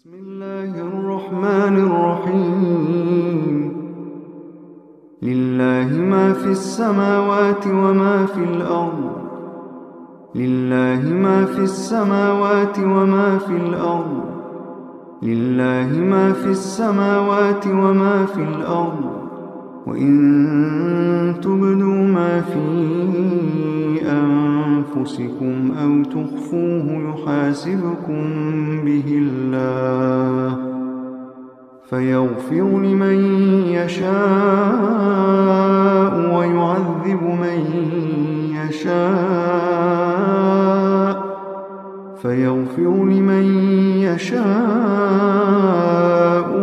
بسم الله الرحمن الرحيم لله ما في السماوات وما في الأرض لله ما في السماوات وما في الأرض لله ما في السماوات وما في الأرض وإن تبدوا ما في أنفسكم أو تخفوه يحاسبكم به الله فيغفر لمن يشاء ويعذب من يشاء فيغفر لمن يشاء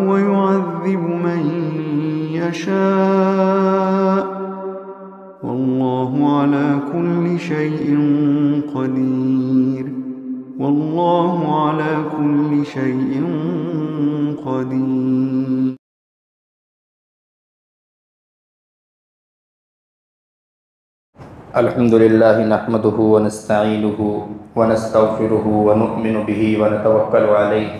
ويعذب من يشاء والله على كل شيء قدير والله على كل شيء قدير. الحمد لله نحمده ونستعينه ونستغفره ونؤمن به ونتوكل عليه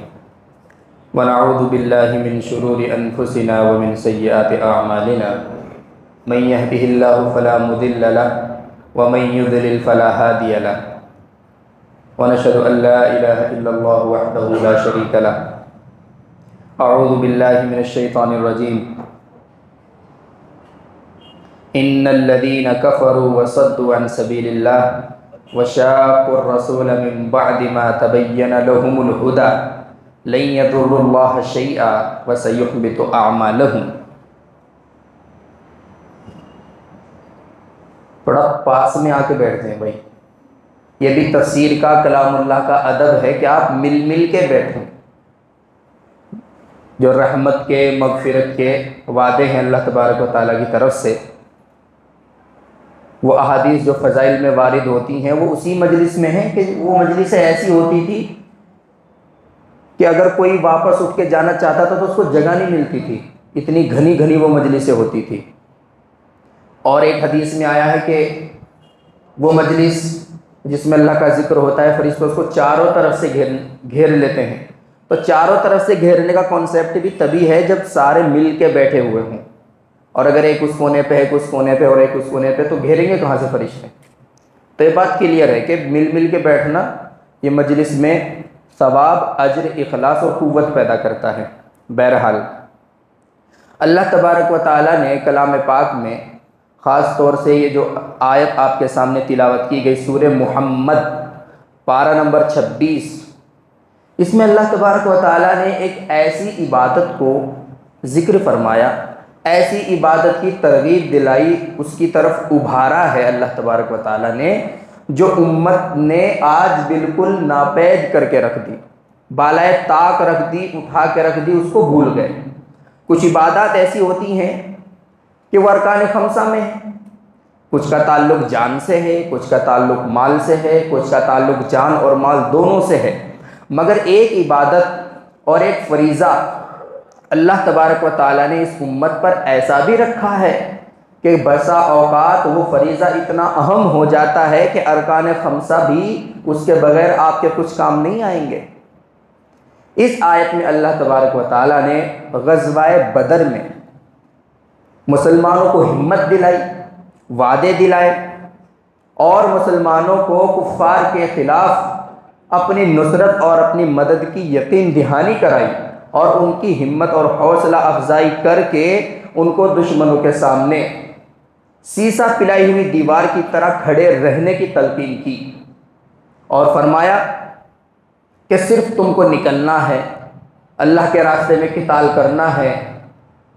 ونعوذ بالله من شرور أنفسنا ومن سيئات أعمالنا من يهده الله فلا مضل له ومن يضلل فلا هادي له ونشهد أن لا إله إلا الله وحده لا شريك له. أعوذ بالله من الشيطان الرجيم. إن الذين كفروا وصدوا عن سبيل الله وشاقوا الرسول من بعد ما تبين لهم الهدى لن يضروا الله شيئا وسيحبط أعمالهم. تھوڑا پاس میں آ کے بیٹھتے ہیں بھائی، یہ بھی تفسیر کا کلام اللہ کا ادب ہے کہ آپ مل مل کے بیٹھیں. جو رحمت کے مغفرت کے وعدے ہیں اللہ تبارک و تعالیٰ کی طرف سے، وہ احادیث جو فضائل میں وارد ہوتی ہیں وہ اسی مجلس میں ہیں کہ وہ مجلس ایسی ہوتی تھی کہ اگر کوئی واپس اٹھ کے جانا چاہتا تھا تو اس کو جگہ نہیں ملتی تھی، اتنی گھنی گھنی وہ مجلسیں ہوتی تھی. اور ایک حدیث میں آیا ہے کہ وہ مجلس جس میں اللہ کا ذکر ہوتا ہے، فرشتے اس کو چاروں طرف سے گھیر لیتے ہیں. تو چاروں طرف سے گھیرنے کا کانسیپٹ بھی تبھی ہے جب سارے مل کے بیٹھے ہوئے ہوں، اور اگر ایک اس کونے پہ ایک اس کونے پہ اور ایک اس کونے پہ تو گھیریں گے کہاں سے فرشتے؟ تو یہ بات کلیئر ہے کہ مل مل کے بیٹھنا یہ مجلس میں ثواب، اجر، اخلاص اور قوت پیدا کرتا ہے. بہرحال اللہ تبارک و تعالیٰ نے کلام پاک میں خاص طور سے یہ جو آیت آپ کے سامنے تلاوت کی گئی سورہ محمد پارہ نمبر 26، اس میں اللہ تبارک و تعالیٰ نے ایک ایسی عبادت کو ذکر فرمایا، ایسی عبادت کی ترغیب دلائی، اس کی طرف ابھارا ہے اللہ تبارک و تعالیٰ نے، جو امت نے آج بالکل ناپید کر کے رکھ دی، بالائے طاق رکھ دی، اٹھا کے رکھ دی، اس کو بھول گئے. کچھ عبادات ایسی ہوتی ہیں کہ وہ ارکان خمسہ میں ہے، کچھ کا تعلق جان سے ہے، کچھ کا تعلق مال سے ہے، کچھ کا تعلق جان اور مال دونوں سے ہے، مگر ایک عبادت اور ایک فریضہ اللہ تبارک و تعالیٰ نے اس امت پر ایسا بھی رکھا ہے کہ بسا اوقات وہ فریضہ اتنا اہم ہو جاتا ہے کہ ارکان خمسہ بھی اس کے بغیر آپ کے کچھ کام نہیں آئیں گے. اس آیت میں اللہ تبارک و تعالیٰ نے غزوہ بدر میں مسلمانوں کو ہمت دلائی، وعدے دلائے، اور مسلمانوں کو کفار کے خلاف اپنی نصرت اور اپنی مدد کی یقین دہانی کرائی، اور ان کی ہمت اور حوصلہ افزائی کر کے ان کو دشمنوں کے سامنے سیسا پلائی ہوئی دیوار کی طرح کھڑے رہنے کی تلقین کی، اور فرمایا کہ صرف تم کو نکلنا ہے، اللہ کے راستے میں قتال کرنا ہے،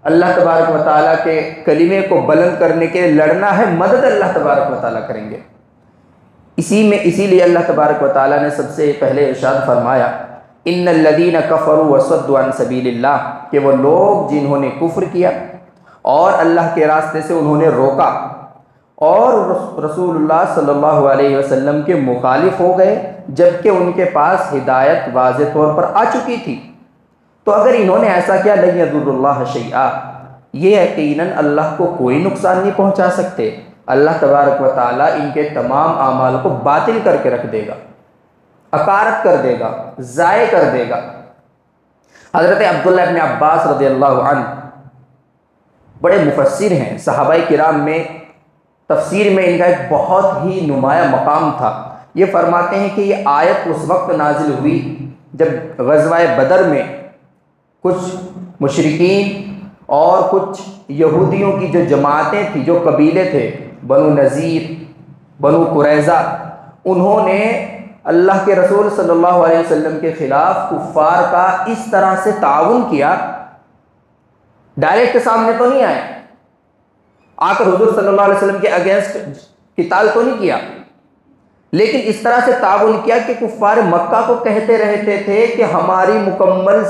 اللہ تبارک و تعالیٰ کے کلمے کو بلند کرنے کے لیے لڑنا ہے، مدد اللہ تبارک و تعالیٰ کریں گے. اسی لیے اللہ تبارک و تعالیٰ نے سب سے پہلے ارشاد فرمایا ان الذین کفروا وصدوا عن سبیل اللہ، کہ وہ لوگ جنہوں نے کفر کیا اور اللہ کے راستے سے انہوں نے روکا اور رسول اللہ صلی اللہ علیہ وسلم کے مخالف ہو گئے جبکہ ان کے پاس ہدایت واضح طور پر آ چکی تھی. تو اگر انہوں نے ایسا کیا لن یضر اللہ شیئا، یہ یقیناً اللہ کو کوئی نقصان نہیں پہنچا سکتے. اللہ تبارک و تعالیٰ ان کے تمام اعمال کو باطل کر کے رکھ دے گا، اکارت کر دے گا، ضائع کر دے گا. حضرت عبداللہ ابن عباس رضی اللہ عنہ بڑے مفسر ہیں، صحابہ کرام میں تفسیر میں ان کا ایک بہت ہی نمایاں مقام تھا۔ یہ فرماتے ہیں کہ یہ آیت اس وقت نازل ہوئی جب غزوہ بدر میں کچھ مشرکین اور کچھ یہودیوں کی جو جماعتیں تھیں، جو قبیلے تھے، بنو نذیر، بنو قریظہ، انہوں نے اللہ کے رسول صلی اللہ علیہ وسلم کے خلاف کفار کا اس طرح سے تعاون کیا۔ ڈائریکٹ سامنے تو نہیں آئے، آ کر حضور صلی اللہ علیہ وسلم کے اگینسٹ قتال تو نہیں کیا، لیکن اس طرح سے تعاون کیا کہ کفار مکہ کو کہتے رہتے تھے کہ ہماری مکمل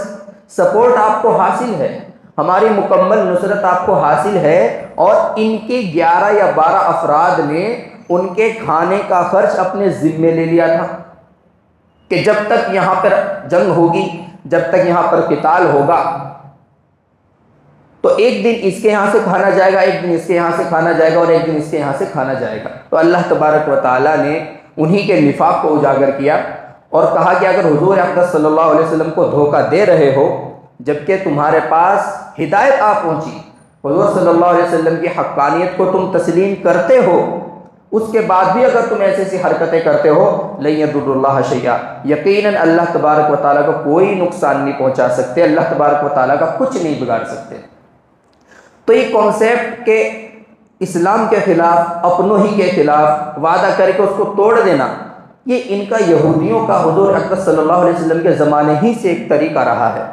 سپورٹ آپ کو حاصل ہے، ہماری مکمل نصرت آپ کو حاصل ہے، اور ان کے 11 یا 12 افراد نے ان کے کھانے کا خرچ اپنے ذمے لے لیا تھا کہ جب تک یہاں پر جنگ ہوگی، جب تک یہاں پر قتال ہوگا، تو ایک دن اس کے یہاں سے کھانا جائے گا، ایک دن اس کے یہاں سے کھانا جائے گا، اور ایک دن اس کے یہاں سے کھانا جائے گا۔ تو اللہ تبارک و تعالیٰ نے انہی کے نفاق کو اجاگر کیا اور کہا کہ اگر حضور اقدس صلی اللہ علیہ وسلم کو دھوکہ دے رہے ہو جبکہ تمہارے پاس ہدایت آ پہنچی، حضور صلی اللہ علیہ وسلم کی حقانیت کو تم تسلیم کرتے ہو، اس کے بعد بھی اگر تم ایسی سی حرکتیں کرتے ہو، لن یضر اللہ شیئا، یقیناً اللہ تبارک و تعالیٰ کو کوئی نقصان نہیں پہنچا سکتے، اللہ تبارک و تعالیٰ کا کچھ نہیں بگاڑ سکتے۔ تو یہ کانسیپٹ کہ اسلام کے خلاف، اپنوں ہی کے خلاف وعدہ کر کے اس کو توڑ دینا، یہ ان کا یہودیوں کا حضور اقدس صلی اللہ علیہ وسلم کے زمانے ہی سے ایک طریقہ رہا ہے،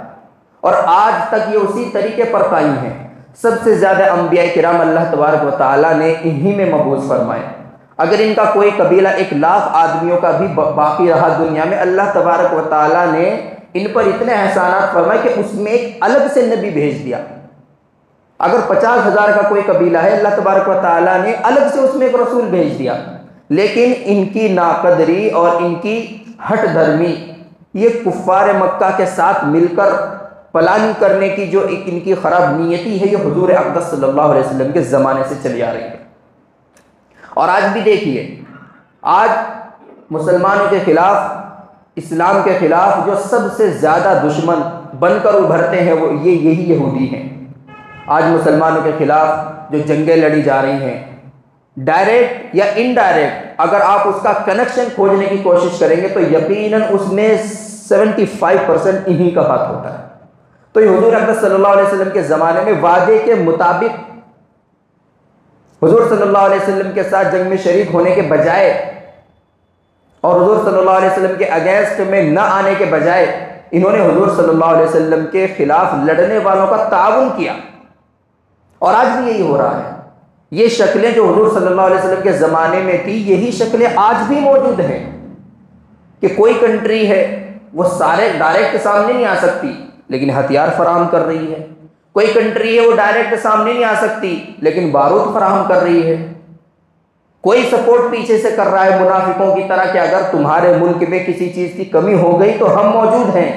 اور آج تک یہ اسی طریقے پر قائم ہے۔ سب سے زیادہ انبیاء کرام اللہ تبارک و تعالیٰ نے انہی میں مبعوث فرمائے۔ اگر ان کا کوئی قبیلہ 1,00,000 آدمیوں کا بھی باقی رہا دنیا میں، اللہ تبارک و تعالیٰ نے ان پر اتنے احسانات فرمائے کہ اس میں ایک الگ سے نبی بھیج دیا۔ اگر 50,000 کا کوئی قبیلہ ہے، اللہ تبارک و تعالیٰ نے الگ سے اس میں ایک رسول بھیج دیا، لیکن ان کی ناقدری اور ان کی ہٹ دھرمی، یہ کفار مکہ کے ساتھ مل کر پلاننگ کرنے کی جو ایک ان کی خراب نیتی ہے، یہ حضور اقدس صلی اللہ علیہ وسلم کے زمانے سے چلی آ رہی ہے۔ اور آج بھی دیکھیے، آج مسلمانوں کے خلاف، اسلام کے خلاف جو سب سے زیادہ دشمن بن کر ابھرتے ہیں وہ یہی یہودی ہیں۔ آج مسلمانوں کے خلاف جو جنگیں لڑی جا رہی ہیں، ڈائریکٹ یا انڈائریکٹ، اگر آپ اس کا کنیکشن کھوجنے کی کوشش کریں گے تو یقیناً اس میں 75% انہی کا ہاتھ ہوتا ہے۔ تو یہ حضور اقدس صلی اللہ علیہ وسلم کے زمانے میں وعدے کے مطابق حضور صلی اللہ علیہ وسلم کے ساتھ جنگ میں شریک ہونے کے بجائے اور حضور صلی اللہ علیہ وسلم کے اگینسٹ میں نہ آنے کے بجائے، انہوں نے حضور صلی اللہ علیہ وسلم کے خلاف لڑنے والوں کا تعاون کیا، اور آج بھی یہی ہو رہا ہے۔ یہ شکلیں جو حضور صلی اللہ علیہ وسلم کے زمانے میں تھی، یہی شکلیں آج بھی موجود ہیں کہ کوئی کنٹری ہے وہ سارے ڈائریکٹ سامنے نہیں آ سکتی لیکن ہتھیار فراہم کر رہی ہے، کوئی کنٹری ہے وہ ڈائریکٹ سامنے نہیں آ سکتی لیکن بارود فراہم کر رہی ہے، کوئی سپورٹ پیچھے سے کر رہا ہے منافقوں کی طرح کہ اگر تمہارے ملک میں کسی چیز کی کمی ہو گئی تو ہم موجود ہیں،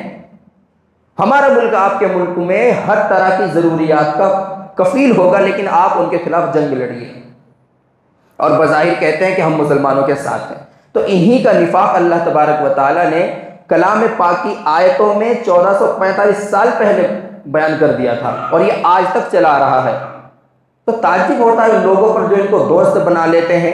ہمارا ملک آپ کے ملک میں ہر طرح کی ضروریات کا کفیل ہوگا، لیکن آپ ان کے خلاف جنگ لڑیے، اور بظاہر کہتے ہیں کہ ہم مسلمانوں کے ساتھ ہیں۔ تو انہی کا نفاق اللہ تبارک و تعالیٰ نے کلام پاک کی آیتوں میں 1445 سال پہلے بیان کر دیا تھا، اور یہ آج تک چلا رہا ہے۔ تو تعجب ہوتا ہے ان لوگوں پر جو ان کو دوست بنا لیتے ہیں،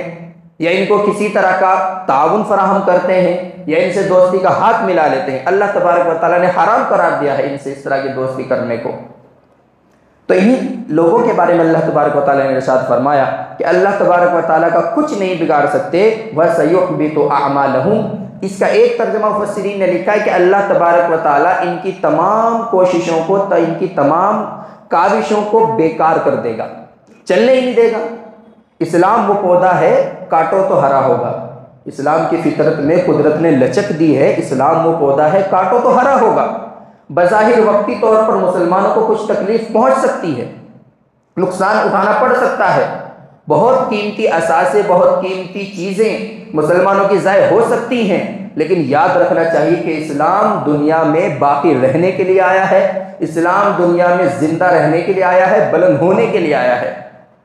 یا ان کو کسی طرح کا تعاون فراہم کرتے ہیں، یا ان سے دوستی کا ہاتھ ملا لیتے ہیں۔ اللہ تبارک و تعالیٰ نے حرام قرار دیا ہے ان سے اس طرح کی دوستی کرنے کو۔ تو انہی لوگوں کے بارے میں اللہ تبارک و تعالیٰ نے ارشاد فرمایا کہ اللہ تبارک و تعالیٰ کا کچھ نہیں بگاڑ سکتے، وَسَيُحْبِطُ أَعْمَالَهُمْ۔ اس کا ایک ترجمہ مفسرین نے لکھا ہے کہ اللہ تبارک و تعالیٰ ان کی تمام کوششوں کو، ان کی تمام کاوشوں کو بیکار کر دے گا، چلنے ہی نہیں دے گا۔ اسلام وہ پودا ہے، کاٹو تو ہرا ہوگا۔ اسلام کی فطرت میں قدرت نے لچک دی ہے، اسلام وہ پودا ہے، کاٹو تو ہرا ہوگا۔ بظاہر وقتی طور پر مسلمانوں کو کچھ تکلیف پہنچ سکتی ہے، نقصان اٹھانا پڑ سکتا ہے، بہت قیمتی اثاثے، بہت قیمتی چیزیں مسلمانوں کی ضائع ہو سکتی ہیں، لیکن یاد رکھنا چاہیے کہ اسلام دنیا میں باقی رہنے کے لیے آیا ہے، اسلام دنیا میں زندہ رہنے کے لیے آیا ہے، بلند ہونے کے لیے آیا ہے۔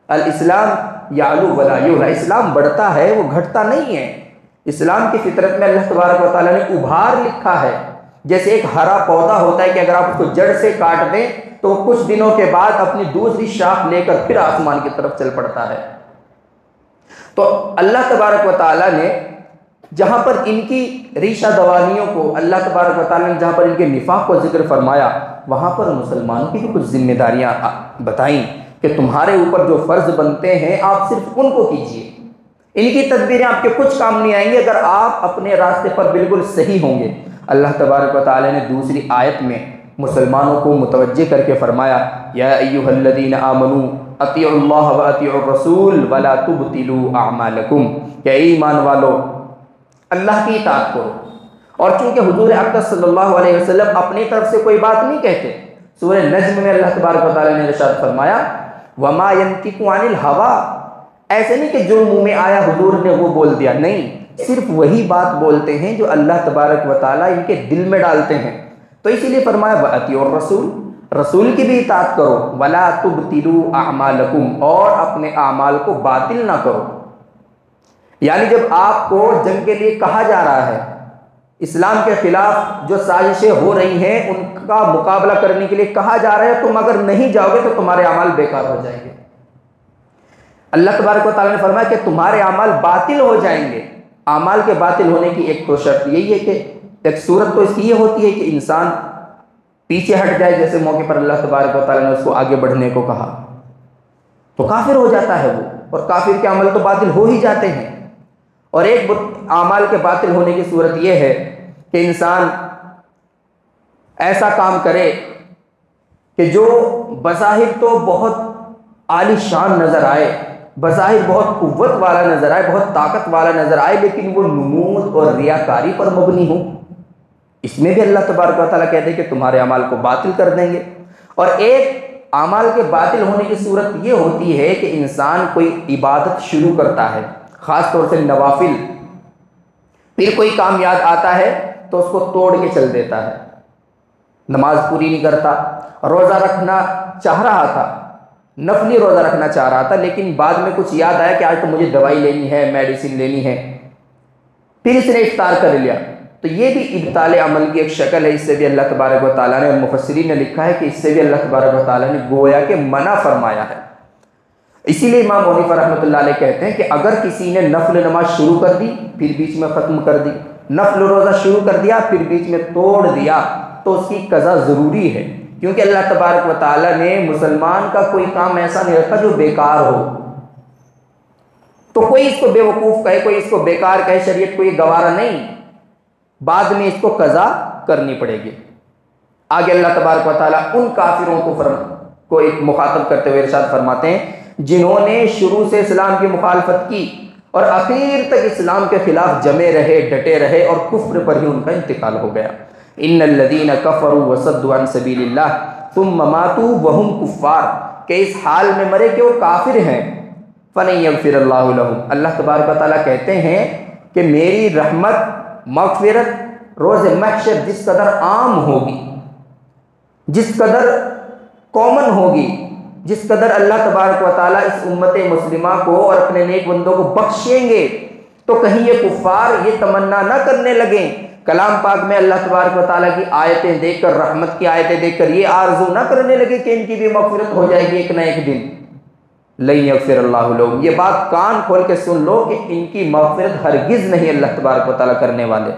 الاسلام یعلو ولا یعلا، اسلام بڑھتا ہے، وہ گھٹتا نہیں ہے۔ اسلام کی فطرت میں اللہ تبارک و تعالیٰ نے ابھار لکھا ہے جیسے ایک ہرا پودا ہوتا ہے کہ اگر آپ اس کو جڑ سے کاٹ دیں تو وہ کچھ دنوں کے بعد اپنی دوسری شاخ لے کر پھر آسمان کی طرف چل پڑتا ہے۔ تو اللہ تبارک و تعالیٰ نے جہاں پر ان کی ریشہ دوانیوں کو، اللہ تبارک و تعالیٰ نے جہاں پر ان کے نفاق کو ذکر فرمایا، وہاں پر مسلمانوں کی بھی کچھ ذمہ داریاں بتائیں کہ تمہارے اوپر جو فرض بنتے ہیں آپ صرف ان کو کیجیے۔ ان کی تدبیریں آپ کے کچھ کام نہیں آئیں گے اگر آپ اپنے راستے پر بالکل صحیح ہوں گے۔ اللہ تبارک و تعالیٰ نے دوسری آیت میں مسلمانوں کو متوجہ کر کے فرمایا، یا ایھا الذین آمنوا اطیعوا اللہ واطیعوا الرسول ولا تبطلوا اعمالکم، کہ اے ایمان والو اللہ کی اطاعت کرو۔ اور چونکہ حضور اقدس صلی اللہ علیہ وسلم اپنی طرف سے کوئی بات نہیں کہتے، سورہ نجم میں اللہ تبارک و تعالیٰ نے ارشاد فرمایا وما ينطق عن الهوى، ایسے نہیں کہ جو منہ میں آیا حضور نے وہ بول دیا، نہیں، صرف وہی بات بولتے ہیں جو اللہ تبارک و تعالیٰ ان کے دل میں ڈالتے ہیں۔ تو اسی لیے فرمایا وَأَطِيعُوا الرَّسُولَ، رسول کی بھی اطاعت کرو، وَلَا تُبْطِلُوا أَعْمَالَكُمْ، اور اپنے اعمال کو باطل نہ کرو۔ یعنی جب آپ کو جنگ کے لیے کہا جا رہا ہے، اسلام کے خلاف جو سازشیں ہو رہی ہیں ان کا مقابلہ کرنے کے لیے کہا جا رہا ہے، تم اگر نہیں جاؤ گے تو تمہارے اعمال بیکار ہو جائیں گے۔ اللہ تبارک و تعالیٰ نے فرمایا کہ تمہارے اعمال باطل ہو جائیں گے۔ اعمال کے باطل ہونے کی ایک تو شرط یہی ہے کہ ایک صورت تو اس کی یہ ہوتی ہے کہ انسان پیچھے ہٹ جائے، جیسے موقع پر اللہ تبارک و تعالیٰ نے اس کو آگے بڑھنے کو کہا تو کافر ہو جاتا ہے وہ، اور کافر کے عمل تو باطل ہو ہی جاتے ہیں۔ اور ایک اعمال کے باطل ہونے کی صورت یہ ہے کہ انسان ایسا کام کرے کہ جو بظاہر تو بہت عالی شان نظر آئے، بظاہر بہت قوت والا نظر آئے، بہت طاقت والا نظر آئے، لیکن وہ نمود اور ریاکاری پر مبنی ہو۔ اس میں بھی اللہ تبارک و تعالیٰ کہتے ہیں کہ تمہارے اعمال کو باطل کر دیں گے۔ اور ایک اعمال کے باطل ہونے کی صورت یہ ہوتی ہے کہ انسان کوئی عبادت شروع کرتا ہے، خاص طور سے نوافل، پھر کوئی کام یاد آتا ہے تو اس کو توڑ کے چل دیتا ہے، نماز پوری نہیں کرتا، روزہ رکھنا چاہ رہا تھا، نفلی روزہ رکھنا چاہ رہا تھا، لیکن بعد میں کچھ یاد آیا کہ آج تو مجھے دوائی لینی ہے، میڈیسن لینی ہے، پھر اس نے افطار کر لیا۔ تو یہ بھی ابطال عمل کی ایک شکل ہے، اس سے بھی اللہ تبارک و تعالیٰ نے، مفسرین نے لکھا ہے کہ اس سے بھی اللہ تبارک و تعالیٰ نے گویا کہ منع فرمایا ہے۔ اسی لیے امام ابو حنیفہ رحمۃ اللہ علیہ کہتے ہیں کہ اگر کسی نے نفل نماز شروع کر دی پھر بیچ میں ختم کر دی، نفل روزہ شروع کر دیا پھر بیچ میں توڑ دیا، تو اس کی قضا ضروری ہے، کیونکہ اللہ تبارک و تعالیٰ نے مسلمان کا کوئی کام ایسا نہیں رکھا جو بیکار ہو۔ تو کوئی اس کو بے وقوف کہے، کوئی اس کو بیکار کہے، شریعت کو یہ گوارا نہیں، بعد میں اس کو قضا کرنی پڑے گی۔ آگے اللہ تبارک و تعالیٰ ان کافروں کو ایک مخاطب کرتے ہوئے ارشاد فرماتے ہیں جنہوں نے شروع سے اسلام کی مخالفت کی اور آخر تک اسلام کے خلاف جمے رہے، ڈٹے رہے، اور کفر پر ہی ان کا انتقال ہو گیا۔ ان الذین کفروا وصدوا عن سبیل اللہ ثم ماتوا وهم کفار، کہ اس حال میں مرے کہ وہ کافر ہیں، فلن یغفر اللہ لهم، اللہ تبارک و تعالیٰ کہتے ہیں کہ میری رحمت، مغفرت روز محشر جس قدر عام ہوگی، جس قدر کامن ہوگی، جس قدر اللہ تبارک و تعالیٰ اس امت مسلمہ کو اور اپنے نیک بندوں کو بخشیں گے، تو کہیں یہ کفار یہ تمنا نہ کرنے لگیں، کلام پاک میں اللہ تبارک و تعالیٰ کی آیتیں دیکھ کر، رحمت کی آیتیں دیکھ کر یہ آرزو نہ کرنے لگے کہ ان کی بھی مغفرت ہو جائے گی ایک نہ ایک دن۔ لن یغفر اللہ لہم، یہ بات کان کھول کے سن لو کہ ان کی مغفرت ہرگز نہیں اللہ تبارک و تعالیٰ کرنے والے۔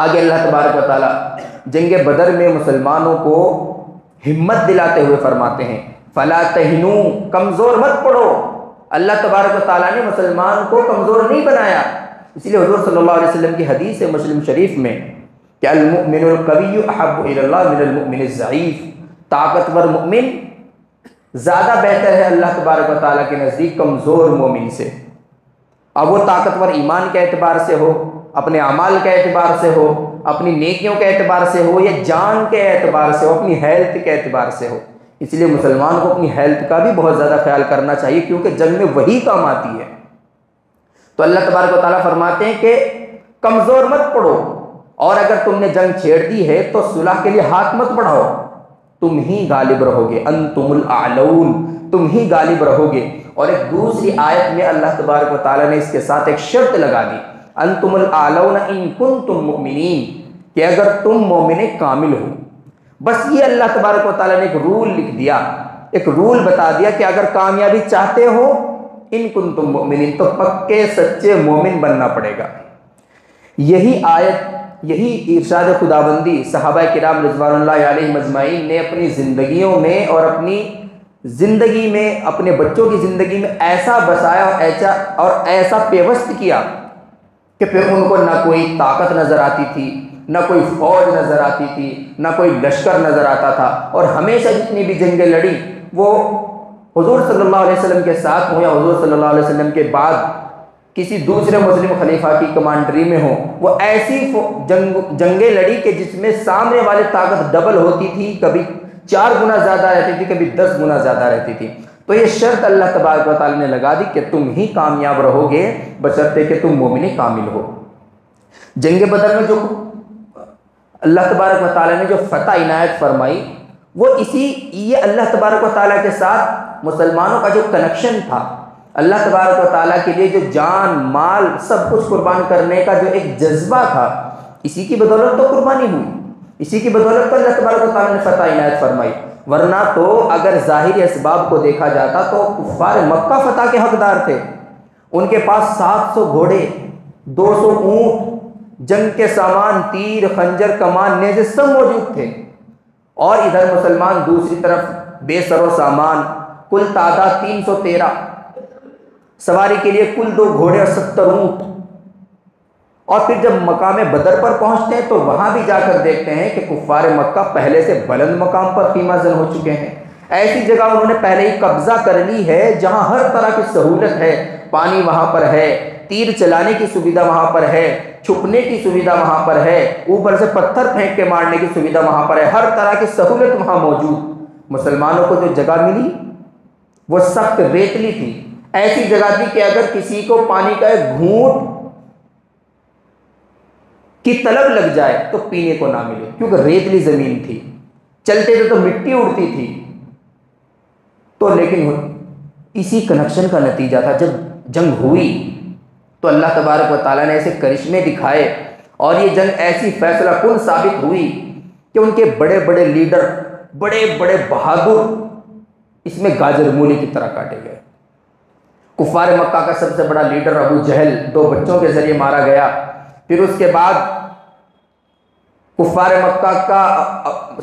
آگے اللہ تبارک و تعالیٰ جنگ بدر میں مسلمانوں کو ہمت دلاتے ہوئے فرماتے ہیں فلا تہنوا، کمزور مت پڑو۔ اللہ تبارک و تعالیٰ نے مسلمان کو کمزور نہیں بنایا، اس لیے حضور صلی اللہ علیہ وسلم کی حدیث ہے مسلم شریف میں کہ المؤمن القوی احب الی اللہ من المؤمن الضعیف، طاقتور مؤمن زیادہ بہتر ہے اللہ تبارک و تعالیٰ کے نزدیک کمزور مومن سے۔ اب وہ طاقتور ایمان کے اعتبار سے ہو، اپنے اعمال کے اعتبار سے ہو، اپنی نیکیوں کے اعتبار سے ہو، یا جان کے اعتبار سے ہو، اپنی ہیلتھ کے اعتبار سے ہو۔ اس لیے مسلمان کو اپنی ہیلتھ کا بھی بہت زیادہ خیال کرنا چاہیے، کیونکہ جنگ میں وہی کام آتی ہے۔ تو اللہ تبارک و تعالیٰ فرماتے ہیں کہ کمزور مت پڑو، اور اگر تم نے جنگ چھیڑ دی ہے تو صلح کے لیے ہاتھ مت بڑھاؤ، تم ہی غالب رہو گے، انتم الاعلون، تم ہی غالب رہو گے۔ اور ایک دوسری آیت میں اللہ تبارک و تعالیٰ نے اس کے ساتھ ایک شرط لگا دی، انتم الاعلون ان کنتم مؤمنین، کہ اگر تم مومن کامل ہو، بس یہ اللہ تبارک و تعالیٰ نے ایک رول لکھ دیا، ایک رول بتا دیا کہ اگر کامیابی چاہتے ہو ان کنتم مؤمنین تو پکے سچے مومن بننا پڑے گا۔ یہی آیت، یہی ارشاد خداوندی صحابہ کرام رضوان اللہ علیہم اجمعین نے اپنی زندگیوں میں اور اپنی زندگی میں، اپنے بچوں کی زندگی میں ایسا بسایا اور ایسا پیوست کیا کہ پھر ان کو نہ کوئی طاقت نظر آتی تھی، نہ کوئی فوج نظر آتی تھی، نہ کوئی لشکر نظر آتا تھا، اور ہمیشہ جتنی بھی جنگیں لڑی وہ حضور صلی اللہ علیہ وسلم کے ساتھ ہوں یا حضور صلی اللہ علیہ وسلم کے بعد کسی دوسرے مسلم خلیفہ کی کمانڈری میں ہوں، وہ ایسی جنگیں لڑی کہ جس میں سامنے والے طاقت ڈبل ہوتی تھی، کبھی 4 گنا زیادہ رہتی تھی، کبھی 10 گنا زیادہ رہتی تھی۔ تو یہ شرط اللہ تبارک و تعالیٰ نے لگا دی کہ تم ہی کامیاب رہو گے بشرطے کہ تم مومن کامل ہو۔ جنگ بدر میں جو اللہ تبارک و تعالیٰ نے جو فتح عنایت فرمائی، وہ یہ اللہ تبارک و تعالیٰ کے ساتھ مسلمانوں کا جو کنیکشن تھا، اللہ تبارک و تعالیٰ کے لیے جو جان مال سب کچھ قربان کرنے کا جو ایک جذبہ تھا، اسی کی بدولت تو قربانی ہوئی، اسی کی بدولت تو اللہ تبارک و تعالیٰ نے فتح عنایت فرمائی۔ ورنہ تو اگر ظاہری اسباب کو دیکھا جاتا تو کفار مکہ فتح کے حقدار تھے، ان کے پاس 700 گھوڑے، 200 اونٹ، جنگ کے سامان، تیر، خنجر، کمان، نیزے سب موجود تھے، اور ادھر مسلمان دوسری طرف بے سر و سامان، کل تعداد 313، سواری کے لیے کل 2 گھوڑے اور 70 اونٹ۔ اور پھر جب مقام بدر پر پہنچتے ہیں تو وہاں بھی جا کر دیکھتے ہیں کہ کفار مکہ پہلے سے بلند مقام پر خیمہ زن ہو چکے ہیں، ایسی جگہ انہوں نے پہلے ہی قبضہ کر لی ہے جہاں ہر طرح کی سہولت ہے، پانی وہاں پر ہے، تیر چلانے کی سویدھا وہاں پر ہے، چھپنے کی سویدھا وہاں پر ہے، اوپر سے پتھر پھینک کے مارنے کی سویدھا وہاں پر ہے، ہر طرح کی سہولت وہاں موجود۔ مسلمانوں کو جو جگہ ملی وہ سخت ریتلی تھی، ایسی جگہ تھی کہ اگر کسی کو پانی کا ایک گھونٹ کی طلب لگ جائے تو پینے کو نہ ملے، کیونکہ ریتلی زمین تھی، چلتے تھے تو مٹی اڑتی تھی۔ تو لیکن اسی کنیکشن کا نتیجہ تھا، جب جنگ ہوئی تو اللہ تبارک و تعالیٰ نے ایسے کرشمے دکھائے، اور یہ جنگ ایسی فیصلہ کن ثابت ہوئی کہ ان کے بڑے بڑے لیڈر، بڑے بڑے بہادر اس میں گاجر مولی کی طرح کاٹے گئے۔ کفار مکہ کا سب سے بڑا لیڈر ابو جہل 2 بچوں کے ذریعے مارا گیا۔ پھر اس کے بعد کفار مکہ کا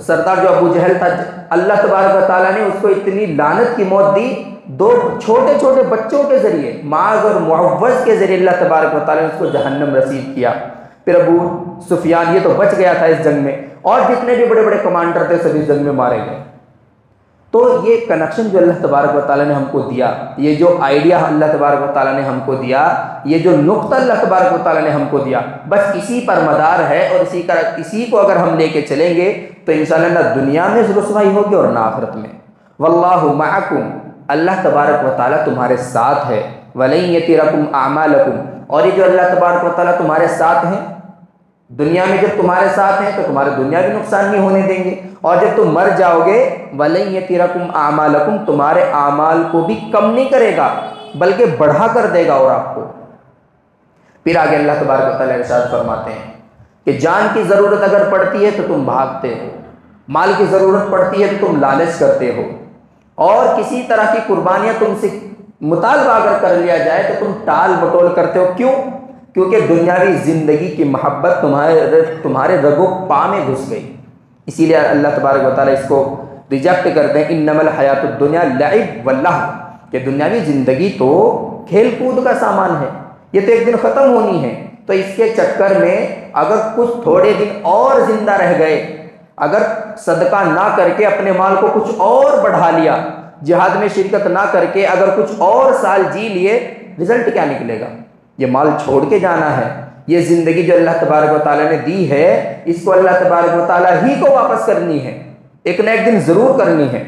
سردار جو ابو جہل تھا، اللہ تبارک و تعالیٰ نے اس کو اتنی لعنت کی موت دی، 2 چھوٹے چھوٹے بچوں کے ذریعے، معاذ اور معوذ کے ذریعے اللہ تبارک و تعالیٰ نے اس کو جہنم رسید کیا۔ پھر ابو سفیان یہ تو بچ گیا تھا اس جنگ میں، اور جتنے بھی بڑے بڑے کمانڈر تھے سبھی جنگ میں مارے گئے۔ تو یہ کنیکشن جو اللہ تبارک و تعالیٰ نے ہم کو دیا، یہ جو آئیڈیا اللہ تبارک و تعالیٰ نے ہم کو دیا، یہ جو نقطہ اللہ تبارک و تعالیٰ نے ہم کو دیا، بس اسی پر مدار ہے، اور اسی کو اگر ہم لے کے چلیں گے تو انشاءاللہ نہ دنیا میں رسوائی ہوگی اور نہ آخرت میں۔ واللہ معکم، اللہ تبارک و تعالیٰ تمہارے ساتھ ہے، وَلَن يَتِرَكُمْ أَعْمَالَكُمْ، اور یہ جو اللہ تبارک و تعالیٰ تمہارے ساتھ ہیں، دنیا میں جب تمہارے ساتھ ہیں تو تمہارے دنیا بھی نقصان نہیں ہونے دیں گے، اور جب تم مر جاؤ گے وَلَن يَتِرَكُمْ أَعْمَالَكُمْ، تمہارے اعمال کو بھی کم نہیں کرے گا بلکہ بڑھا کر دے گا اور آپ کو۔ پھر آگے اللہ تبارک و تعالیٰ ارشاد فرماتے ہیں کہ جان کی ضرورت اگر پڑتی ہے تو تم بھاگتے ہو، مال کی ضرورت پڑتی ہے تو تم لالچ کرتے ہو، اور کسی طرح کی قربانیاں تم سے مطالبہ اگر کر لیا جائے تو تم ٹال مٹول کرتے ہو۔ کیوں؟ کیونکہ دنیاوی زندگی کی محبت تمہارے رگ و پا میں گھس گئی، اسی لیے اللہ تبارک و تعالیٰ اس کو ریجیکٹ کرتے ہیں، انما الحیات الدنیا لعب واللہو، کہ دنیاوی زندگی تو کھیل کود کا سامان ہے، یہ تو ایک دن ختم ہونی ہے۔ تو اس کے چکر میں اگر کچھ تھوڑے دن اور زندہ رہ گئے، اگر صدقہ نہ کر کے اپنے مال کو کچھ اور بڑھا لیا، جہاد میں شرکت نہ کر کے اگر کچھ اور سال جی لیے، رزلٹ کیا نکلے گا؟ یہ مال چھوڑ کے جانا ہے، یہ زندگی جو اللہ تبارک و تعالیٰ نے دی ہے اس کو اللہ تبارک و تعالیٰ ہی کو واپس کرنی ہے، ایک نہ ایک دن ضرور کرنی ہے۔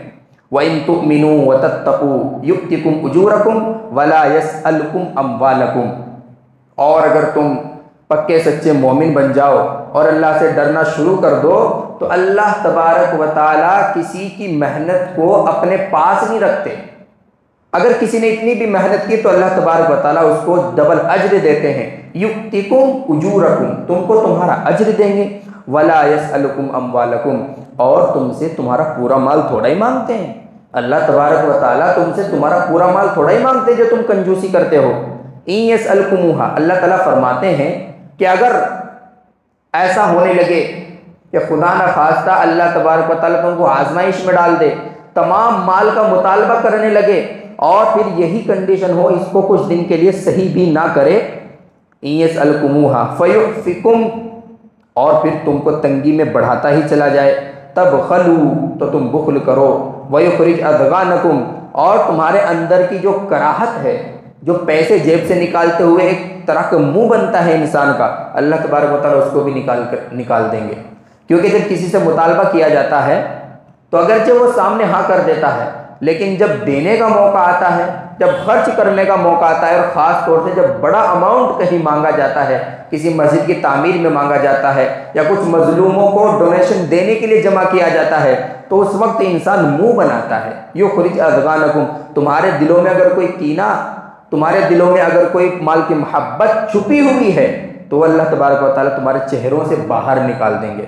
وَإِن تُؤْمِنُوا وَتَتَّقُوا يُؤْتِكُمْ أُجُورَكُمْ وَلَا يَسْأَلْكُمْ أَمْوَالَكُمْ، اور اگر تم پکے سچے مومن بن جاؤ اور اللہ سے ڈرنا شروع کر دو تو اللہ تبارک و تعالیٰ کسی کی محنت کو اپنے پاس نہیں رکھتے۔ اگر کسی نے اتنی بھی محنت کی تو اللہ تبارک و تعالیٰ اس کو ڈبل اجر دیتے ہیں۔ یؤتکم اجورکم، تم کو تمہارا اجر دیں گے، ولا یسألکم اموالکم، اور تم سے تمہارا پورا مال تھوڑا ہی مانگتے ہیں۔ اللہ تبارک و تعالیٰ تم سے تمہارا پورا مال تھوڑا ہی مانگتے ہیں جو تم کنجوسی کرتے ہو۔ ان یسألکموہا، اللہ تعالیٰ فرماتے ہیں کہ اگر ایسا ہونے لگے کہ خدا نہ خواستہ اللہ تبارک و تعالیٰ تم کو آزمائش میں ڈال دے، تمام مال کا مطالبہ کرنے لگے اور پھر یہی کنڈیشن ہو اس کو کچھ دن کے لیے صحیح بھی نہ کرے، ان یسألکموہا فیحفکم، اور پھر تم کو تنگی میں بڑھاتا ہی چلا جائے، تبخلو، تو تم بخل کرو، ویخرج اضغانکم، اور تمہارے اندر کی جو کراہت ہے، جو پیسے جیب سے نکالتے ہوئے ایک طرح کا منہ بنتا ہے انسان کا، اللہ تبارک و تعالیٰ اس کو بھی نکال دیں گے۔ کیونکہ جب کسی سے مطالبہ کیا جاتا ہے تو اگرچہ وہ سامنے ہاں کر دیتا ہے، لیکن جب دینے کا موقع آتا ہے، جب خرچ کرنے کا موقع آتا ہے، اور خاص طور سے جب بڑا اماؤنٹ کہیں مانگا جاتا ہے، کسی مسجد کی تعمیر میں مانگا جاتا ہے یا کچھ مظلوموں کو ڈونیشن دینے کے لیے جمع کیا جاتا ہے، تو اس وقت انسان منہ بناتا ہے۔ یخرج اضغانکم، تمہارے دلوں میں اگر کوئی کینہ، تمہارے دلوں میں اگر کوئی مال کی محبت چھپی ہوئی ہے تو اللہ تبارک و تعالیٰ تمہارے چہروں سے باہر نکال دیں گے۔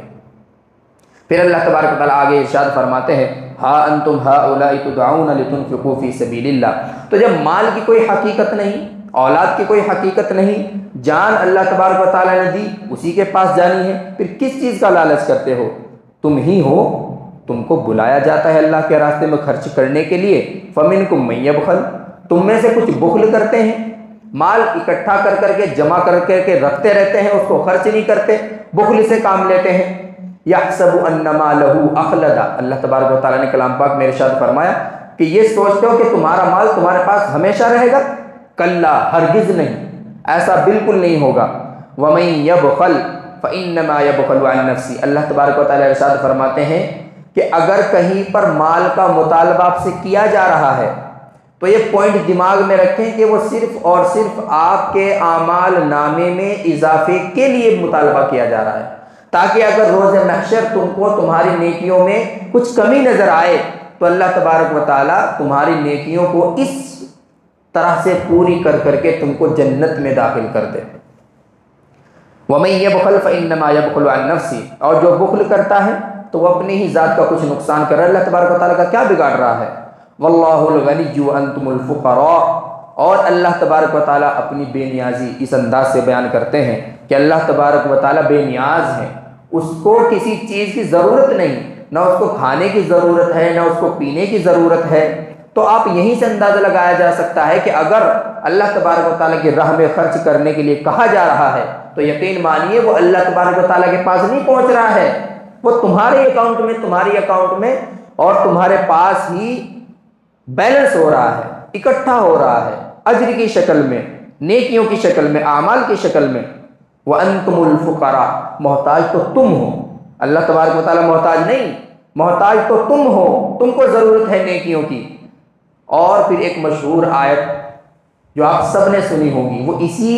پھر اللہ تبارک و تعالیٰ آگے ارشاد فرماتے ہیں، ہا انتم ہؤلاء تدعون لتنفقوا فی سبیل اللہ، تو جب مال کی کوئی حقیقت نہیں، اولاد کی کوئی حقیقت نہیں، جان اللہ تبارک و تعالیٰ نے دی، اسی کے پاس جانی ہے، پھر کس چیز کا لالچ کرتے ہو؟ تم ہی ہو، تم کو بلایا جاتا ہے اللہ کے راستے میں خرچ کرنے کے لیے، فمنکم من یبخل، تم میں سے کچھ بخل کرتے ہیں، مال اکٹھا کر کے جمع کر کے رکھتے رہتے ہیں، اس کو خرچ نہیں کرتے، بخل سے کام لیتے ہیں۔ یحسب ان مالہ اخلد، اللہ تبارک و تعالیٰ نے کلام پاک میں ارشاد فرمایا کہ یہ سوچتے ہو کہ تمہارا مال تمہارے پاس ہمیشہ رہے گا، کلا، ہرگز نہیں، ایسا بالکل نہیں ہوگا۔ ومن یبخل فانما یبخل عن نفسہ، اللہ تبارک و تعالیٰ ارشاد فرماتے ہیں کہ اگر کہیں پر مال کا مطالبہ آپ سے کیا جا رہا ہے تو یہ پوائنٹ دماغ میں رکھیں کہ وہ صرف اور صرف آپ کے اعمال نامے میں اضافے کے لیے مطالبہ کیا جا رہا ہے، تاکہ اگر روز محشر تم کو تمہاری نیکیوں میں کچھ کمی نظر آئے تو اللہ تبارک و تعالیٰ تمہاری نیکیوں کو اس طرح سے پوری کر کے تم کو جنت میں داخل کر دے۔ وَمَن يَبْخَلْ فَإِنَّمَا يَبْخَلُ عَن نَفْسِهِ، اور جو بخل کرتا ہے تو وہ اپنی ہی ذات کا کچھ نقصان کر رہا ہے، اللہ تبارک و تعالیٰ کا کیا بگاڑ رہا ہے؟ وَاللَّهُ الْغَنِيُّ وَأَنْتُمُ الْفُقَرَاءُ، اور اللہ تبارک و تعالیٰ اپنی بے نیازی اس انداز سے بیان کرتے ہیں کہ اللہ تبارک و تعالیٰ بے نیاز ہیں، اس کو کسی چیز کی ضرورت نہیں، نہ اس کو کھانے کی ضرورت ہے، نہ اس کو پینے کی ضرورت ہے۔ تو آپ یہیں سے اندازہ لگایا جا سکتا ہے کہ اگر اللہ تبارک و تعالیٰ کی راہ میں خرچ کرنے کے لیے کہا جا رہا ہے تو یقین مانیے وہ اللہ تبارک و تعالیٰ کے پاس نہیں پہنچ رہا ہے، وہ تمہارے اکاؤنٹ میں، تمہاری اکاؤنٹ میں اور تمہارے پاس ہی بیلنس ہو رہا ہے، اکٹھا ہو رہا ہے، اجر کی شکل میں، نیکیوں کی شکل میں، اعمال کی شکل میں۔ وَأَنْتُمُ الْفُقَرَاءُ، محتاج تو تم ہو، اللہ تبارک و تعالیٰ محتاج نہیں، محتاج تو تم ہو، تم کو ضرورت ہے نیکیوں کی۔ اور پھر ایک مشہور آیت جو آپ سب نے سنی ہوگی، وہ اسی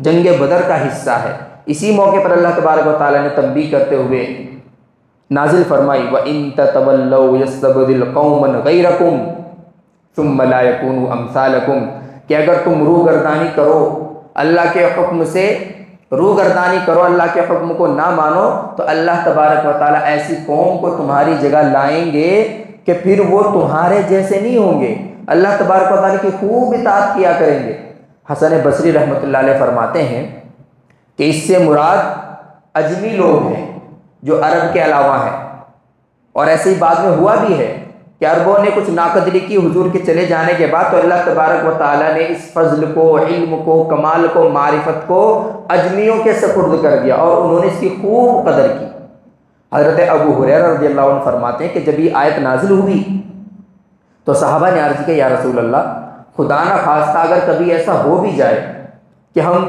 جنگ بدر کا حصہ ہے، اسی موقع پر اللہ تبارک و تعالیٰ نے تنبیہ کرتے ہوئے نازل فرمائی، وَإِن تَتَوَلَّوْا يَسْتَبْدِلْ قَوْمًا غَيْرَكُمْ ثُمَّ لَا يَكُونُوا أَمْثَالَكُمْ، کہ اگر تم روگردانی کرو اللہ کے حکم سے، روگردانی کرو، اللہ کے حکم کو نہ مانو، تو اللہ تبارک و تعالیٰ ایسی قوم کو تمہاری جگہ لائیں گے کہ پھر وہ تمہارے جیسے نہیں ہوں گے، اللہ تبارک و تعالیٰ کی خوب اطاعت کیا کریں گے۔ حسن بصری رحمۃ اللہ علیہ فرماتے ہیں کہ اس سے مراد اجمی لوگ ہیں جو عرب کے علاوہ ہیں، اور ایسے ہی بعد میں ہوا بھی ہے کہ عربوں نے کچھ ناقدری کی حضور کے چلے جانے کے بعد، تو اللہ تبارک و تعالیٰ نے اس فضل کو، علم کو، کمال کو، معرفت کو اجمیوں کے سپرد کر دیا اور انہوں نے اس کی خوب قدر کی۔ حضرت ابو ہریرہ رضی اللہ عنہ فرماتے ہیں کہ جب یہ آیت نازل ہوئی تو صحابہ نے عرض کیا، یا رسول اللہ، خدا نہ خواستہ اگر کبھی ایسا ہو بھی جائے کہ ہم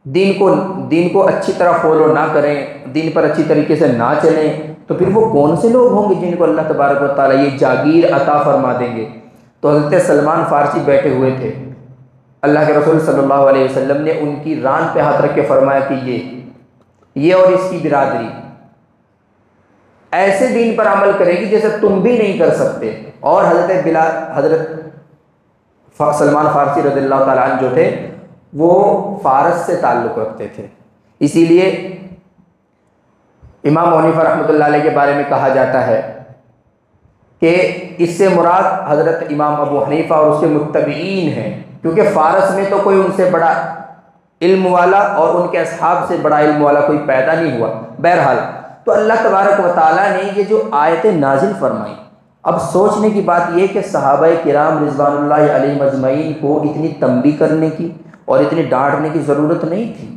دین کو اچھی طرح فالو نہ کریں، دین پر اچھی طریقے سے نہ چلیں، تو پھر وہ کون سے لوگ ہوں گے جن کو اللہ تبارک و تعالیٰ یہ جاگیر عطا فرما دیں گے؟ تو حضرت سلمان فارسی بیٹھے ہوئے تھے، اللہ کے رسول صلی اللہ علیہ وسلم نے ان کی ران پہ ہاتھ رکھ کے فرمایا کہ یہ اور اس کی برادری ایسے دین پر عمل کرے گی جیسے تم بھی نہیں کر سکتے۔ اور حضرت سلمان فارسی رضی اللہ تعالیٰ عنہ جو تھے وہ فارس سے تعلق رکھتے تھے، اسی لیے امام ابو حنیفہ رحمۃ اللہ علیہ کے بارے میں کہا جاتا ہے کہ اس سے مراد حضرت امام ابو حنیفہ اور اس کے متبعین ہیں، کیونکہ فارس میں تو کوئی ان سے بڑا علم والا اور ان کے اصحاب سے بڑا علم والا کوئی پیدا نہیں ہوا۔ بہرحال تو اللہ تبارک و تعالیٰ نے یہ جو آیتیں نازل فرمائیں، اب سوچنے کی بات یہ کہ صحابہ کرام رضوان اللہ علیہم اجمعین کو اتنی تنبیہ کرنے کی اور اتنی ڈانٹنے کی ضرورت نہیں تھی،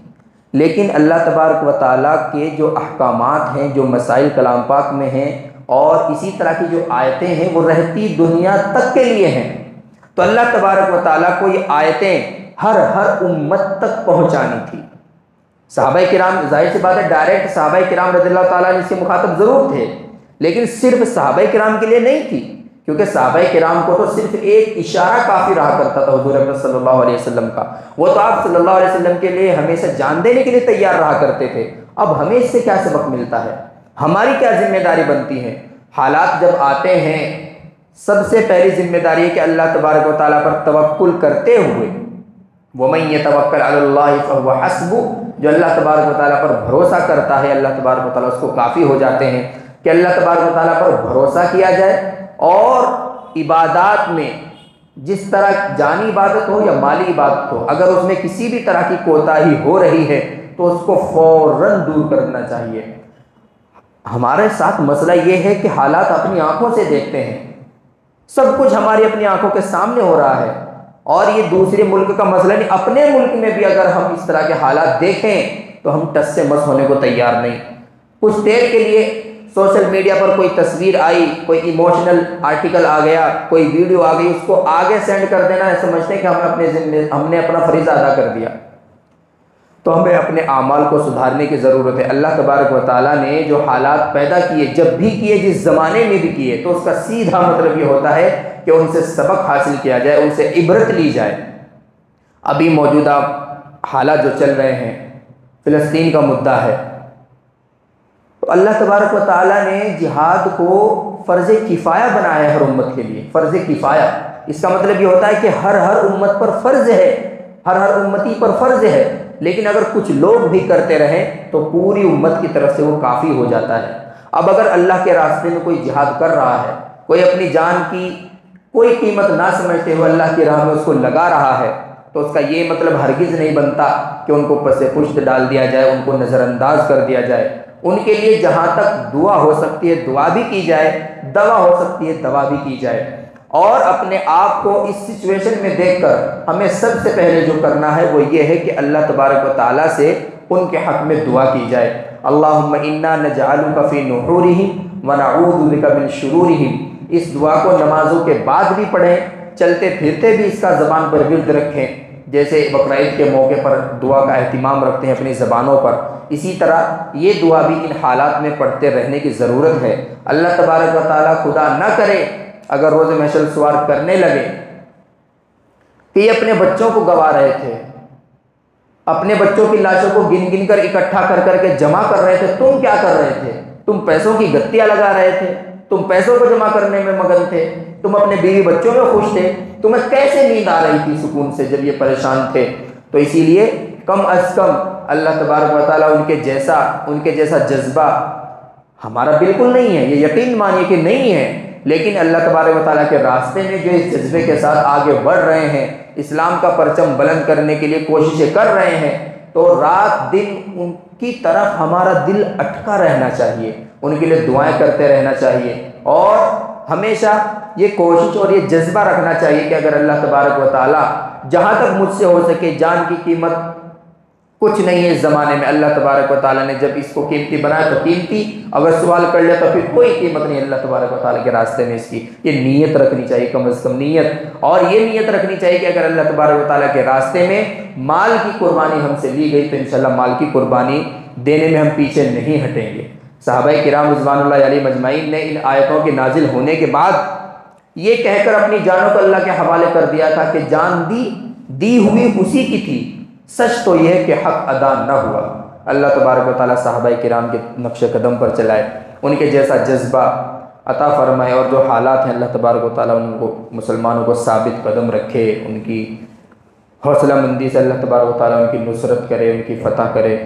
لیکن اللہ تبارک و تعالیٰ کے جو احکامات ہیں، جو مسائل کلام پاک میں ہیں اور اسی طرح کی جو آیتیں ہیں وہ رہتی دنیا تک کے لیے ہیں، تو اللہ تبارک و تعالیٰ کو یہ آیتیں ہر امت تک پہنچانی تھی۔ صحابہ کرام ظاہر سی بات ہے ڈائریکٹ صحابہ کرام رضی اللہ تعالیٰ عنہ اس کے مخاطب ضرور تھے، لیکن صرف صحابہ کرام کے لیے نہیں تھی، کیونکہ صحابہ کرام کو تو صرف ایک اشارہ کافی رہا کرتا تھا حضور اکرم صلی اللہ علیہ وسلم کا، وہ تو آپ صلی اللہ علیہ وسلم کے لیے ہمیشہ جان دینے کے لیے تیار رہا کرتے تھے۔ اب ہمیں اس سے کیا سبق ملتا ہے، ہماری کیا ذمہ داری بنتی ہے؟ حالات جب آتے ہیں سب سے پہلی ذمہ داری ہے کہ اللہ تبارک و تعالیٰ پر توکل کرتے ہوئے، وَمَن يَتَوَكَّلْ عَلَى اللَّهِ فَهُوَ حَسْبُهُ، جو اللہ تبارک و تعالیٰ پر بھروسہ کرتا ہے اللہ تبارک و تعالیٰ اس کو کافی ہو جاتے ہیں، کہ اللہ تبارک و تعالیٰ پر بھروسہ کیا جائے اور عبادات میں جس طرح جانی عبادت ہو یا مالی عبادت ہو، اگر اس میں کسی بھی طرح کی کوتاہی ہو رہی ہے تو اس کو فوراً دور کرنا چاہیے۔ ہمارے ساتھ مسئلہ یہ ہے کہ حالات اپنی آنکھوں سے دیکھتے ہیں، سب کچھ ہماری اپنی آنکھوں کے سامنے ہو رہا ہے، اور یہ دوسرے ملک کا مسئلہ نہیں، اپنے ملک میں بھی اگر ہم اس طرح کے حالات دیکھیں تو ہم ٹس سے مس ہونے کو تیار نہیں۔ کچھ دیر کے لیے سوشل میڈیا پر کوئی تصویر آئی، کوئی ایموشنل آرٹیکل آ گیا، کوئی ویڈیو آ گئی، اس کو آگے سینڈ کر دینا ہے، سمجھتے ہیں کہ ہم نے اپنا فریضہ ادا کر دیا۔ تو ہمیں اپنے اعمال کو سدھارنے کی ضرورت ہے۔ اللہ تبارک و تعالیٰ نے جو حالات پیدا کیے، جب بھی کیے، جس زمانے میں بھی کیے، تو اس کا سیدھا مطلب یہ ہوتا ہے کہ ان سے سبق حاصل کیا جائے، ان سے عبرت لی جائے۔ ابھی موجودہ حالات جو چل رہے ہیں، فلسطین کا مدعا ہے، تو اللہ تبارک و تعالیٰ نے جہاد کو فرض کفایہ بنایا ہے ہر امت کے لیے، فرض کفایہ۔ اس کا مطلب یہ ہوتا ہے کہ ہر امت پر فرض ہے، ہر امتی پر فرض ہے، لیکن اگر کچھ لوگ بھی کرتے رہیں تو پوری امت کی طرف سے وہ کافی ہو جاتا ہے۔ اب اگر اللہ کے راستے میں کوئی جہاد کر رہا ہے، کوئی اپنی جان کی کوئی قیمت نہ سمجھتے ہوئے اللہ کی راہ میں اس کو لگا رہا ہے، تو اس کا یہ مطلب ہرگز نہیں بنتا کہ ان کو پس پشت ڈال دیا جائے، ان کو نظر انداز کر دیا جائے۔ ان کے لیے جہاں تک دعا ہو سکتی ہے دعا بھی کی جائے، دوا ہو سکتی ہے دوا بھی کی جائے، اور اپنے آپ کو اس سچویشن میں دیکھ کر ہمیں سب سے پہلے جو کرنا ہے وہ یہ ہے کہ اللہ تبارک و تعالیٰ سے ان کے حق میں دعا کی جائے۔ اللہم انا نجعلک فی نحورہم ونعوذ بک من شرورہم، اس دعا کو نمازوں کے بعد بھی پڑھیں، چلتے پھرتے بھی اس کا زبان پر ورد رکھیں، جیسے بقرعید کے موقع پر دعا کا اہتمام رکھتے ہیں اپنی زبانوں پر، اسی طرح یہ دعا بھی ان حالات میں پڑھتے رہنے کی ضرورت ہے۔ اللہ تبارک و تعالیٰ خدا نہ کرے اگر روز محشر سوال کرنے لگے کہ یہ اپنے بچوں کو گوا رہے تھے، اپنے بچوں کی لاشوں کو گن گن کر اکٹھا کر کے جمع کر رہے تھے، تم کیا کر رہے تھے؟ تم پیسوں کی گتیاں لگا رہے تھے، تم پیسوں کو جمع کرنے میں مگن تھے، تم اپنے بیوی بچوں میں خوش تھے، تمہیں کیسے نیند آ رہی تھی سکون سے جب یہ پریشان تھے؟ تو اسی لیے کم از کم اللہ تبارک و تعالیٰ ان کے جیسا جذبہ ہمارا بالکل نہیں ہے، یہ یقین مانیے کہ نہیں ہے، لیکن اللہ تبارک و تعالیٰ کے راستے میں جو اس جذبے کے ساتھ آگے بڑھ رہے ہیں، اسلام کا پرچم بلند کرنے کے لیے کوششیں کر رہے ہیں، تو رات دن ان کی طرف ہمارا دل اٹکا رہنا چاہیے، ان کے لیے دعائیں کرتے رہنا چاہیے، اور ہمیشہ یہ کوشش اور یہ جذبہ رکھنا چاہیے کہ اگر اللہ تبارک و تعالیٰ جہاں تک مجھ سے ہو سکے، جان کی قیمت کچھ نہیں ہے اس زمانے میں، اللہ تبارک و تعالیٰ نے جب اس کو قیمتی بنایا تو قیمتی، اگر سوال کر لیا تو پھر کوئی قیمت نہیں اللہ تبارک و تعالیٰ کے راستے میں اس کی۔ یہ نیت رکھنی چاہیے، کم از کم نیت، اور یہ نیت رکھنی چاہیے کہ اگر اللہ تبارک و تعالیٰ کے راستے میں مال کی قربانی ہم سے لی گئی تو انشاءاللہ مال کی قربانی دینے میں ہم پیچھے نہیں ہٹیں گے۔ صحابہ کرام رضوان اللہ علیہم اجمعین نے ان آیتوں کے نازل ہونے کے بعد یہ کہہ کر اپنی جانوں کو اللہ کے حوالے کر دیا تھا کہ جان دی ہوئی اسی کی تھی، سچ تو یہ ہے کہ حق ادا نہ ہوا۔ اللہ تبارک و تعالیٰ صحابہ کرام کے نقش قدم پر چلائے، ان کے جیسا جذبہ عطا فرمائے، اور جو حالات ہیں اللہ تبارک و تعالیٰ ان کو مسلمانوں کو ثابت قدم رکھے، ان کی حوصلہ مندی سے اللہ تبارک و تعالیٰ ان کی نصرت کرے، ان کی فتح کرے۔